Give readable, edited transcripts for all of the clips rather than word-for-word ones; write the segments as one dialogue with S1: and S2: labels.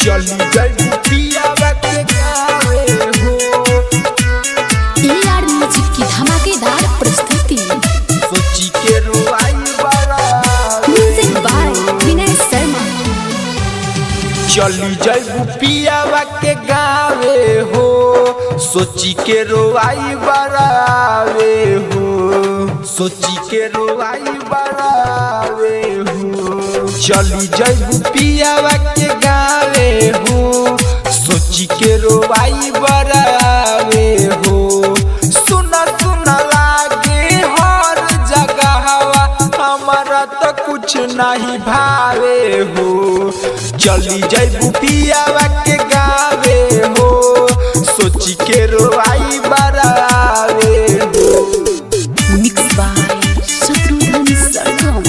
S1: चली गई पियावा के गावे हो।
S2: AR म्यूजिक की धमाकेदार प्रस्तुति।
S1: सोची के रोवाई बड़ा
S2: म्यूजिक बाय विनय शर्मा।
S1: चली गई पियावा के गावे हो। सोची के रोवाई बड़ावे हो। सोची के रोवाई बड़ावे हो। चली गई पियावा के गावे हो। सोची के रोवाई बड़ावे हो। सुना सुना लागे हर जगह हवा, हमारा तो कुछ नहीं भावे हो। चली जैबू पियावा के गावे हो। सोची के रोवाई बड़ावे हो।
S2: Mix by Shatrughan Sargam.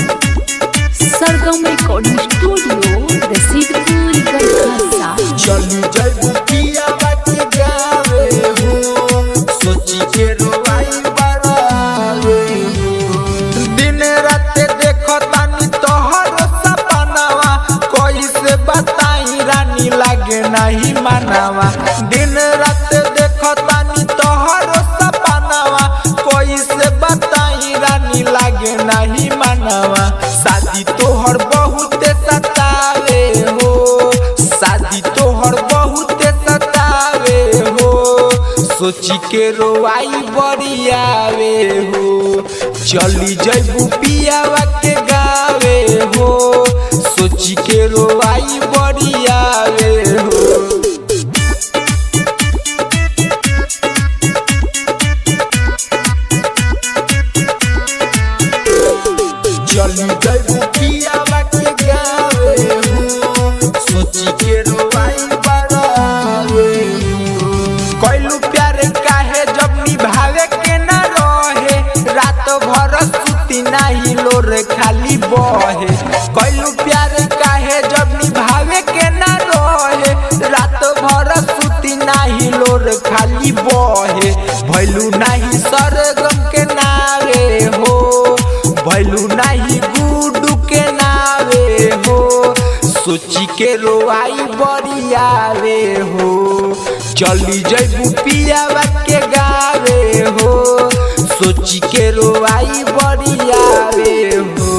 S2: Sargam recording studio Rasidpur Garhsa.
S1: चली जैबू पियावा के गावे हो। सोची के रोवाई बड़ावे हो। दिन रात देखो तानी तोहर सपनावा, कैसे बताई रानी लागे नहीं मनावा। दिन रात देखो तानी तोहर सपनावा, कैसे बताई रानी लागे नहीं मनावा। शादी तोहर बहुत सतावे हो। शादी तोहर बहुत सतावे हो। सोची के रोवाई बड़ियावे हो। चली जैबू पियावा के गावे हो। सोची के रोवाई बड़ियावे हो। चली जैबू पियावा के गावे हो। सोची के रोवाई बड़ावे हो। कैलू प्यार काहे जब निभावे के न रहे, रात भर सुती नहीं लोर खाली बहे। कैलू प्यार काहे जब निभावे के न रहे, रात भर सुती नहीं लोर खाली बहे। भैलू नहीं सरगम के नावे हो। भैलू नहीं गुडू के नावे हो। सोची के रोवाई बड़ियावे हो। चली जैबू पियावा के गावे हो। सोची के रोवाई बड़ियावे हो।